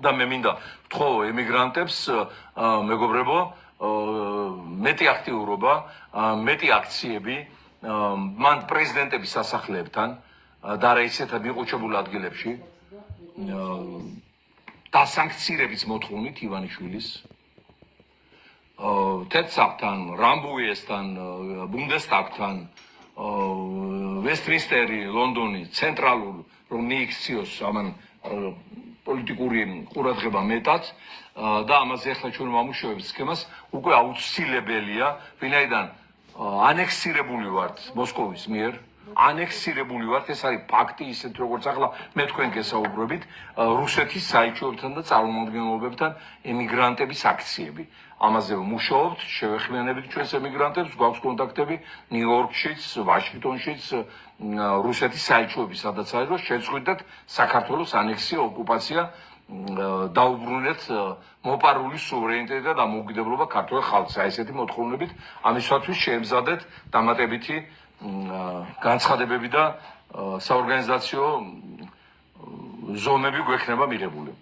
და მე მინდა ვთხოვ ემიგრანტებს, მეგობრებო, მეტი აქტიურობა, მეტი აქციები, მან პრეზიდენტების სასახლეებთან და რა ისეთ მიყუჩებულ ადგილებში დასანქცირების მოთხოვნით ივანიშვილის თეთრსაბთან, რამბუიესთან, ბუნდესტაგთან, ვესტმინსტერი, ლონდონი, ცენტრალურ რომ მიიქციოს ამან პოლიტიკური ყურადღება მეტად და ამაზე ახლა ჩვენ ვამუშავებთ სქემას, უკვე აუცილებელია, ვინაიდან ანექსირებული ვართ მოსკოვის მიერ, ანექსირებული ვართ, ეს არის ფაქტი, ისეთ როგორც ახლა მე თქვენ გესაუბრებით, რუსეთის საელჩოებთან და წარმომადგენლობებთან ემიგრანტების აქციები. ამაზე ვმუშაობთ, შევეხმიანებით ჩვენს ემიგრანტებს, გვაქვს კონტაქტები ნიუ-იორკშიც, ვაშინგტონშიც, რუსეთის საელჩოები სადაც არის, რომ შეწყვიტეთ საქართველოს ანექსია, ოკუპაცია, დაუბრუნეთ მოპარული სუვერენიტეტი და დამოუკიდებლობა ქართულ ხალხს. ესეთი მოთხოვნებით ამისათვის შეემზადეთ დამატებითი განცხადებები და საორგანიზაციო ზომები გვექნება მიღებული.